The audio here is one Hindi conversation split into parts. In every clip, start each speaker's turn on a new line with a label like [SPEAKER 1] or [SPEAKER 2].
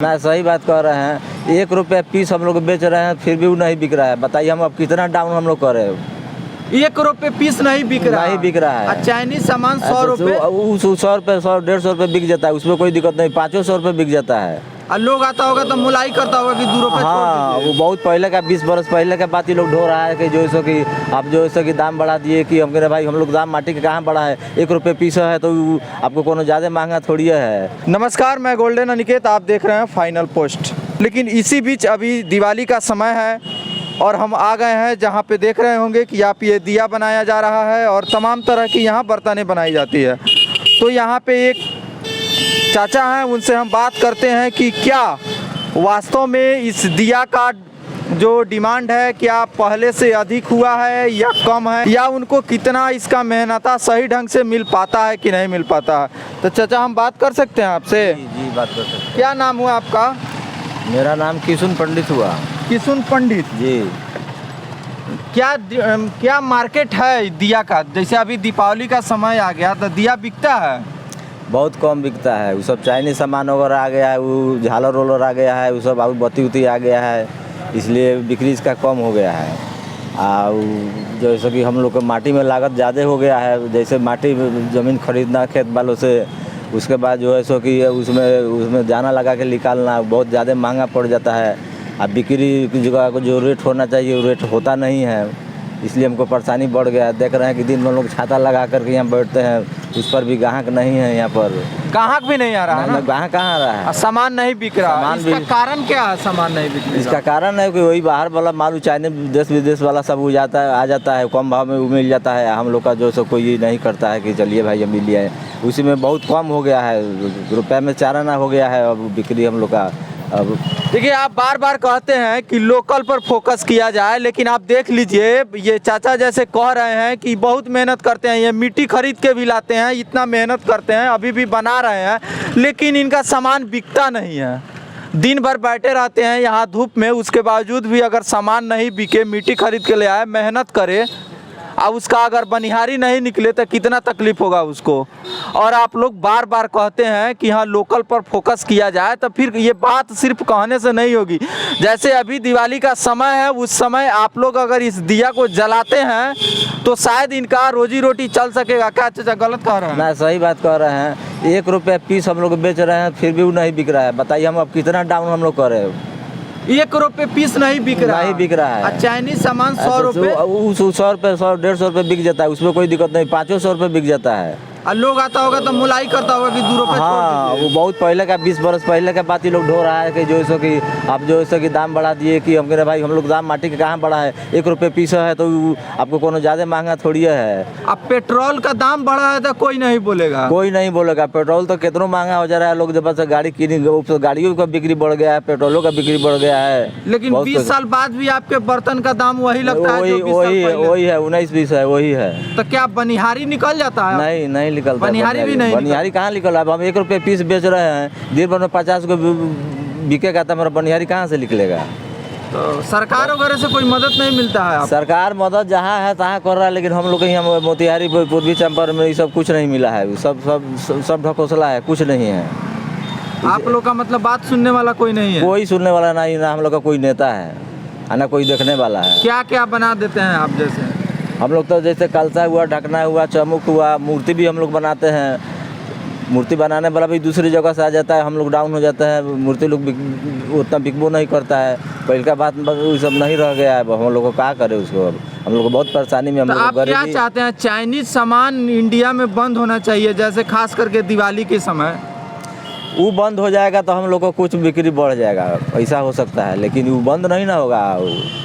[SPEAKER 1] ना सही बात कह रहे हैं। 1 रुपया पीस हम लोग बेच रहे हैं, फिर भी वो नहीं बिक रहा है। बताइए हम अब कितना डाउन हम लोग कर रहे हैं।
[SPEAKER 2] 1 रुपये पीस नहीं बिक रहा
[SPEAKER 1] नहीं बिक रहा है।
[SPEAKER 2] चाइनीज सामान 100 रुपये
[SPEAKER 1] 100 रुपये 100-150 रुपये बिक जाता है, उसमें कोई दिक्कत नहीं। 500 रुपये बिक जाता है।
[SPEAKER 2] और लोग आता होगा तो मुलाई करता होगा कि 2 रुपये
[SPEAKER 1] हाँ, वो बहुत पहले का 20 बरस पहले का बात ही लोग ढो रहा है कि जो सो कि आप जो सो कि दाम बढ़ा दिए कि हम कह रहे भाई हम लोग दाम माटी के कहाँ बढ़ा है। 1 रुपये पीस है तो आपको कोनो ज़्यादा महंगा थोड़ी है।
[SPEAKER 2] नमस्कार, मैं गोल्डन अनिकेत, आप देख रहे हैं फाइनल पोस्ट। लेकिन इसी बीच अभी दिवाली का समय है और हम आ गए हैं जहां पे देख रहे होंगे कि यहाँ पे ये दिया बनाया जा रहा है और तमाम तरह की यहाँ बर्तनें बनाई जाती है। तो यहाँ पे एक चाचा हैं, उनसे हम बात करते हैं कि क्या वास्तव में इस दिया का जो डिमांड है क्या पहले से अधिक हुआ है या कम है, या उनको कितना इसका मेहनता सही ढंग से मिल पाता है कि नहीं मिल पाता है। तो चाचा हम बात कर सकते हैं आपसे?
[SPEAKER 1] जी बात कर सकते हैं।
[SPEAKER 2] क्या नाम हुआ आपका?
[SPEAKER 1] मेरा नाम किशुन पंडित हुआ।
[SPEAKER 2] किशुन पंडित
[SPEAKER 1] जी।
[SPEAKER 2] क्या मार्केट है दिया का? जैसे अभी दीपावली का समय आ गया तो दिया बिकता है?
[SPEAKER 1] बहुत कम बिकता है। वो सब चाइनीज सामान वगैरह आ गया है, वो झालर रोलर आ गया है, वो सब बत्ती उती आ गया है, इसलिए बिक्री इसका कम हो गया है। और जैसे कि हम लोग को माटी में लागत ज़्यादा हो गया है। जैसे माटी ज़मीन खरीदना खेत वालों से, उसके बाद जो है सो कि उसमें जाना लगा के निकालना बहुत ज़्यादा महंगा पड़ जाता है। अब बिक्री की जगह को जो रेट होना चाहिए वो रेट होता नहीं है, इसलिए हमको परेशानी बढ़ गया है। देख रहे हैं कि दिन में लोग छाता लगा करके यहाँ बैठते हैं, उस पर भी ग्राहक नहीं है। यहाँ पर
[SPEAKER 2] ग्राहक भी नहीं आ रहा है ना?
[SPEAKER 1] ग्राहक कहाँ आ रहा है?
[SPEAKER 2] सामान नहीं बिक रहा। इसका कारण क्या है सामान नहीं बिक रहा?
[SPEAKER 1] इसका कारण है कि वही बाहर वाला माल चाइनीज देश विदेश वाला सब आ जाता है, कम भाव में वो मिल जाता है। हम लोग का जो सो कोई नहीं करता है कि चलिए भाई हम मिल लिए, उसी में बहुत कम हो गया है। रुपये में 4 आना हो गया है अब बिक्री हम लोग का। अब
[SPEAKER 2] देखिए, आप बार बार कहते हैं कि लोकल पर फोकस किया जाए, लेकिन आप देख लीजिए ये चाचा जैसे कह रहे हैं कि बहुत मेहनत करते हैं, ये मिट्टी खरीद के भी लाते हैं, इतना मेहनत करते हैं, अभी भी बना रहे हैं, लेकिन इनका सामान बिकता नहीं है। दिन भर बैठे रहते हैं यहाँ धूप में, उसके बावजूद भी अगर सामान नहीं बिके, मिट्टी खरीद के ले आए, मेहनत करे, अब उसका अगर बनिहारी नहीं निकले तो कितना तकलीफ होगा उसको। और आप लोग बार बार कहते हैं कि हाँ लोकल पर फोकस किया जाए, तो फिर ये बात सिर्फ कहने से नहीं होगी। जैसे अभी दिवाली का समय है, उस समय आप लोग अगर इस दिया को जलाते हैं तो शायद इनका रोजी रोटी चल सकेगा। क्या चाचा गलत कह रहे हैं?
[SPEAKER 1] ना सही बात कह रहे हैं। 1 रुपया पीस हम लोग बेच रहे हैं, फिर भी वो नहीं बिक रहा है। बताइए हम अब कितना डाउन हम लोग कर रहे हैं।
[SPEAKER 2] 1 रुपये पीस नहीं बिक रहा।
[SPEAKER 1] नहीं बिक रहा है।
[SPEAKER 2] चाइनीज सामान 100 रुपये
[SPEAKER 1] 100 रुपये 100-150 रुपये बिक जाता है, उसमें कोई दिक्कत नहीं। 500 रुपये बिक जाता है।
[SPEAKER 2] और लोग आता होगा तो मुलाई करता होगा कि 2 रुपये।
[SPEAKER 1] हाँ, वो बहुत पहले का 20 बरस पहले का बात ही लोग ढो रहा है कि जो सो कि आप जो सो कि दाम बढ़ा दिए कि हम कह रहे भाई हम लोग दाम माटी के कहाँ बढ़ा है। 1 रुपये पीस है तो आपको कोनो ज़्यादा महंगा थोड़ी है।
[SPEAKER 2] अब पेट्रोल का दाम बढ़ा है तो कोई नहीं बोलेगा।
[SPEAKER 1] कोई नहीं बोलेगा। पेट्रोल तो कितना महंगा हो जा रहा है। लोग जब से गाड़ी किनेंगे, गाड़ियों का बिक्री बढ़ गया है, पेट्रोलों का बिक्री बढ़ गया है।
[SPEAKER 2] लेकिन 20 साल बाद भी आपके बर्तन का दाम वही लगता है जो 20 साल पहले।
[SPEAKER 1] वही है, 19-20 है, वही है।
[SPEAKER 2] तो क्या बनिहारी निकल जाता है?
[SPEAKER 1] नहीं निकलता।
[SPEAKER 2] बनिहारी भी नहीं।
[SPEAKER 1] बनिहारी कहाँ निकल रहा है? हम 1 रुपये पीस बेच रहे हैं, दिन भर में 50 को बिकेगा तो हमारा बनिहारी कहाँ से निकलेगा?
[SPEAKER 2] तो सरकार वगैरह से कोई मदद नहीं मिलता है?
[SPEAKER 1] सरकार मदद जहाँ है तहाँ कर रहा है, लेकिन हम लोग के यहाँ मोतिहारी पूर्वी चंपारण में ये सब कुछ नहीं मिला है। सब ढकोसला है, कुछ नहीं है।
[SPEAKER 2] आप लोग का मतलब बात सुनने वाला कोई नहीं है?
[SPEAKER 1] कोई सुनने वाला नहीं, ना हम लोग का कोई नेता है, ना कोई देखने वाला है।
[SPEAKER 2] क्या क्या बना देते हैं आप? जैसे
[SPEAKER 1] हम लोग तो जैसे कलसा हुआ, ढकना हुआ, चमुक हुआ, मूर्ति भी हम लोग बनाते हैं। मूर्ति बनाने वाला भी दूसरी जगह से आ जाता है, हम लोग डाउन हो जाते हैं। मूर्ति लोग उतना बिकबो नहीं करता है। पहले का बात वो सब नहीं रह गया है। हम लोग को क्या करे उसको, अब हम लोग को बहुत परेशानी में हम लोग।
[SPEAKER 2] आप क्या चाहते हैं? चाइनीज सामान इंडिया में बंद होना चाहिए, जैसे खास करके दिवाली के समय
[SPEAKER 1] वो बंद हो जाएगा तो हम लोग को कुछ बिक्री बढ़ जाएगा, ऐसा हो सकता है। लेकिन वो बंद नहीं ना होगा।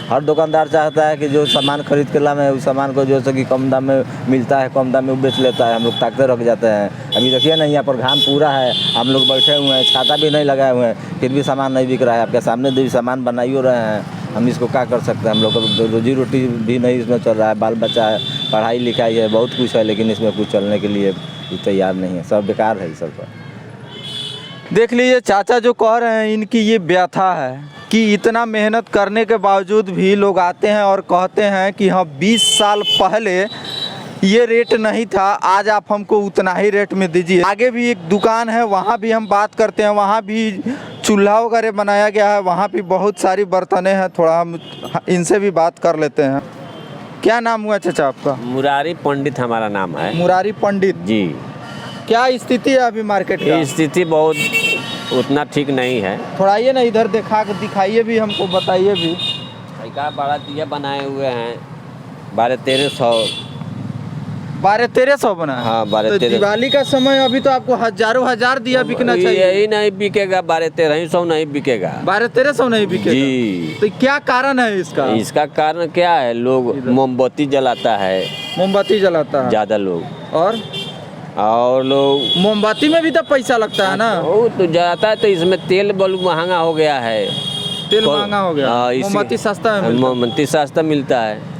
[SPEAKER 1] हर दुकानदार चाहता है कि जो सामान खरीद के लाए उस सामान को जो है कि कम दाम में मिलता है, कम दाम में वो बेच लेता है। हम लोग ताकते रख जाते हैं। अभी देखिए ना, यहाँ पर घाम पूरा है, हम लोग बैठे हुए हैं, छाता भी नहीं लगाए हुए हैं, फिर भी सामान नहीं बिक रहा है। आपके सामने भी सामान बना ही रहे हैं, हम इसको क्या कर सकते हैं? हम लोग को रोजी रोटी भी नहीं इसमें चल रहा है। बाल बच्चा है, पढ़ाई लिखाई है, बहुत कुछ है, लेकिन इसमें कुछ चलने के लिए तैयार नहीं है। सब बेकार है। सब पर
[SPEAKER 2] देख लीजिए, चाचा जो कह रहे हैं इनकी ये व्यथा है कि इतना मेहनत करने के बावजूद भी लोग आते हैं और कहते हैं कि हाँ 20 साल पहले ये रेट नहीं था, आज आप हमको उतना ही रेट में दीजिए। आगे भी एक दुकान है, वहाँ भी हम बात करते हैं, वहाँ भी चूल्हा वगैरह बनाया गया है, वहाँ भी बहुत सारी बर्तनें हैं, थोड़ा हम इनसे भी बात कर लेते हैं। क्या नाम हुआ चाचा आपका?
[SPEAKER 3] मुरारी पंडित हमारा नाम है।
[SPEAKER 2] मुरारी पंडित
[SPEAKER 3] जी।
[SPEAKER 2] क्या स्थिति है अभी मार्केट का?
[SPEAKER 3] स्थिति बहुत उतना ठीक नहीं है।
[SPEAKER 2] थोड़ा ये ना इधर दिखाइए भी, हमको बताइए भी।
[SPEAKER 3] का बड़ा दिया बनाए हुए हैं 1200-1300।
[SPEAKER 2] 1200-1300 बना है?
[SPEAKER 3] हाँ, 1200-1300।
[SPEAKER 2] तो दिवाली का समय अभी तो आपको हजारों हजार दिया बिकना चाहिए।
[SPEAKER 3] यही नहीं बिकेगा, 1200-1300 नहीं बिकेगा।
[SPEAKER 2] 1200-1300 नहीं बिकेगा
[SPEAKER 3] जी।
[SPEAKER 2] तो क्या कारण है इसका?
[SPEAKER 3] इसका कारण क्या है, लोग मोमबत्ती जलाता है,
[SPEAKER 2] मोमबत्ती जलाता है
[SPEAKER 3] ज्यादा लोग, और लोग
[SPEAKER 2] मोमबत्ती में भी तो पैसा लगता है ना।
[SPEAKER 3] वो तो जाता है, तो इसमें तेल बहुत महंगा हो गया है।
[SPEAKER 2] तेल महंगा हो गया, मोमबत्ती सस्ता में
[SPEAKER 3] मोमबत्ती सस्ता मिलता है।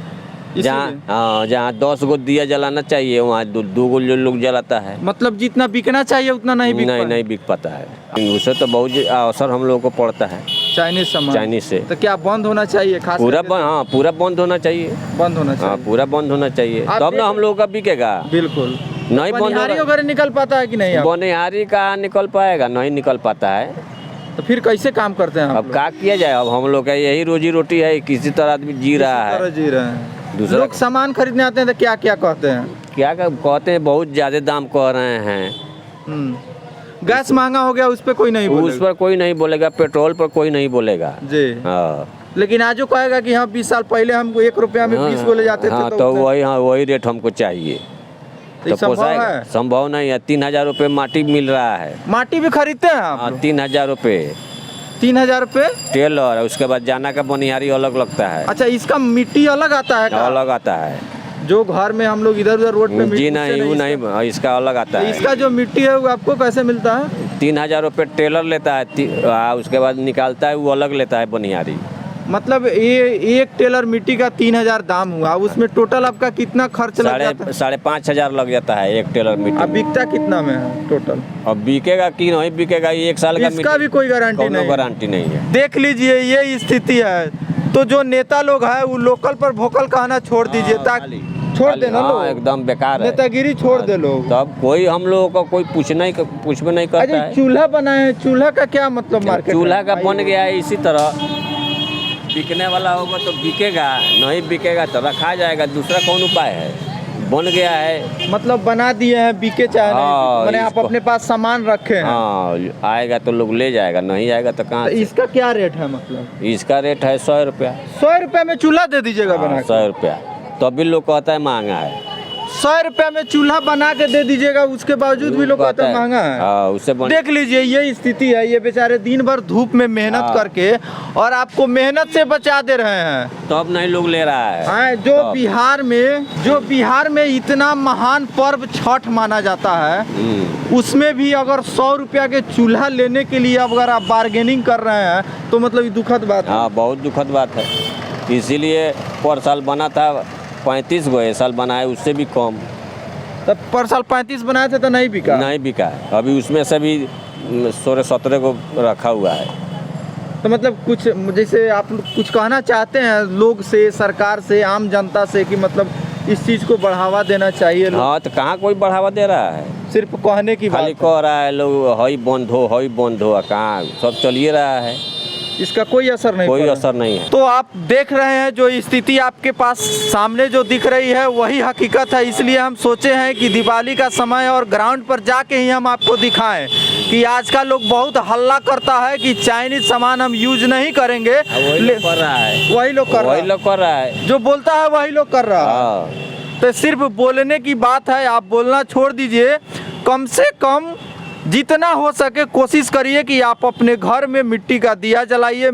[SPEAKER 3] जहाँ 10 गो दिया जलाना चाहिए वहाँ 2 गो लोग जलाता है।
[SPEAKER 2] मतलब जितना बिकना चाहिए उतना नहीं
[SPEAKER 3] बिक पाता है। उसे तो बहुत अवसर हम लोगों को पड़ता है चाइनीज से।
[SPEAKER 2] तो क्या बंद होना चाहिए? खास
[SPEAKER 3] पूरा बंद होना चाहिए। पूरा बंद होना चाहिए, तब ना हम लोगों का बिकेगा।
[SPEAKER 2] बिल्कुल
[SPEAKER 3] नहीं बंद
[SPEAKER 2] वगैरह निकल पाता है कि नहीं?
[SPEAKER 3] बनिहारी कहाँ निकल पाएगा, नहीं निकल पाता है।
[SPEAKER 2] तो फिर कैसे काम करते हैं?
[SPEAKER 3] अब क्या किया जाए, अब हम लोग का यही रोजी रोटी है, किसी तरह आदमी जी रहा है।
[SPEAKER 2] दूसरा लोग सामान खरीदने आते हैं तो क्या क्या कहते हैं?
[SPEAKER 3] कहते हैं बहुत ज्यादा दाम कह रहे हैं।
[SPEAKER 2] गैस महंगा हो गया, उस पर कोई नहीं बोलेगा।
[SPEAKER 3] उस पर कोई नहीं बोलेगा, पेट्रोल पर कोई नहीं बोलेगा
[SPEAKER 2] जी। लेकिन आज जो कहेगा कि हाँ 20 साल पहले हम 1 रुपया में 20 को ले जाते थे,
[SPEAKER 3] तो वही रेट हमको चाहिए। तो संभव नहीं है। 3000 रुपये माटी मिल रहा है।
[SPEAKER 2] माटी भी खरीदते हैं आप?
[SPEAKER 3] 3000 रुपये।
[SPEAKER 2] 3000 रुपये
[SPEAKER 3] टेलर, उसके बाद जाना का बनिहारी अलग लगता है।
[SPEAKER 2] अच्छा, इसका मिट्टी अलग आता है?
[SPEAKER 3] अलग आता है।
[SPEAKER 2] जो घर में हम लोग इधर उधर रोड पे
[SPEAKER 3] जी नहीं, वो नहीं, इसका अलग आता है।
[SPEAKER 2] इसका जो मिट्टी है वो आपको कैसे मिलता है?
[SPEAKER 3] 3000 रुपये टेलर लेता है, उसके बाद निकालता है, वो अलग लेता है बनिहारी।
[SPEAKER 2] मतलब ये एक टेलर मिट्टी का 3000 दाम हुआ, उसमें टोटल आपका कितना खर्च लग जाता है?
[SPEAKER 3] 5500 लग जाता है एक टेलर मिट्टी।
[SPEAKER 2] अब बिकता कितना में है टोटल?
[SPEAKER 3] अब बिकेगा कि नहीं बिकेगा, 1 साल का
[SPEAKER 2] इसका भी कोई गारंटी
[SPEAKER 3] नहीं है।
[SPEAKER 2] देख लीजिए, ये स्थिति है। तो जो नेता लोग है वो लोकल पर भोकल कहना छोड़ दीजिए, ताकि छोड़ देना लोग,
[SPEAKER 3] एकदम बेकार है,
[SPEAKER 2] नेतागिरी छोड़ दे लोग।
[SPEAKER 3] तब कोई हम लोगों का कोई पूछ नहीं करता है।
[SPEAKER 2] चूल्हा बनाए, चूल्हा का क्या मतलब? मार्केट
[SPEAKER 3] चूल्हा का बन गया है, इसी तरह बिकने वाला होगा तो बिकेगा, नहीं बिकेगा तो रखा जाएगा। दूसरा कौन उपाय है? बन गया है,
[SPEAKER 2] मतलब बना दिए हैं, बिके चाहे नहीं, मैंने आप अपने पास सामान रखे हैं।
[SPEAKER 3] आएगा तो लोग ले जाएगा, नहीं आएगा तो कहाँ?
[SPEAKER 2] इसका क्या रेट है? मतलब
[SPEAKER 3] इसका रेट है 100 रुपया।
[SPEAKER 2] 100 रुपया में चूल्हा दे दीजिएगा बना?
[SPEAKER 3] 100 रुपया, तो अभी लोग कहता है महंगा है।
[SPEAKER 2] 100 रुपया में चूल्हा बना के दे दीजिएगा, उसके बावजूद भी लोग कहते हैं महंगा है।
[SPEAKER 3] उससे
[SPEAKER 2] देख लीजिए, ये स्थिति है। ये बेचारे दिन भर धूप में मेहनत करके और आपको मेहनत से बचा दे रहे हैं,
[SPEAKER 3] तब नहीं लोग ले रहा है।
[SPEAKER 2] जो बिहार में इतना महान पर्व छठ माना जाता है, उसमें भी अगर 100 रुपया के चूल्हा लेने के लिए अगर आप बार्गेनिंग कर रहे हैं तो मतलब ये दुखद बात है।
[SPEAKER 3] बहुत दुखद बात है। इसीलिए पर साल बना था 35 गो, इस साल बनाए उससे भी कम।
[SPEAKER 2] तब पर साल 35 बनाए थे तो नहीं बिका?
[SPEAKER 3] अभी उसमें से भी 16-17 को रखा हुआ है।
[SPEAKER 2] तो मतलब कुछ जैसे आप कुछ कहना चाहते हैं लोग से, सरकार से, आम जनता से, कि मतलब इस चीज़ को बढ़ावा देना चाहिए?
[SPEAKER 3] हाँ, तो कहाँ कोई बढ़ावा दे रहा है?
[SPEAKER 2] सिर्फ कहने की
[SPEAKER 3] खाली कह रहा है लोग, हई बंद हो, कहाँ सब चलिए रहा है,
[SPEAKER 2] इसका कोई असर नहीं
[SPEAKER 3] है।
[SPEAKER 2] तो आप देख रहे हैं जो स्थिति आपके पास सामने जो दिख रही है वही हकीकत है। इसलिए हम सोचे हैं कि दिवाली का समय और ग्राउंड पर जाके ही हम आपको दिखाएं कि आज का लोग बहुत हल्ला करता है कि चाइनीज सामान हम यूज नहीं करेंगे।
[SPEAKER 3] वही लोग कर रहा है,
[SPEAKER 2] जो बोलता है वही लोग कर रहा है। तो सिर्फ बोलने की बात है, आप बोलना छोड़ दीजिए। कम से कम जितना हो सके कोशिश करिए कि आप अपने घर में मिट्टी का दिया जलाइए।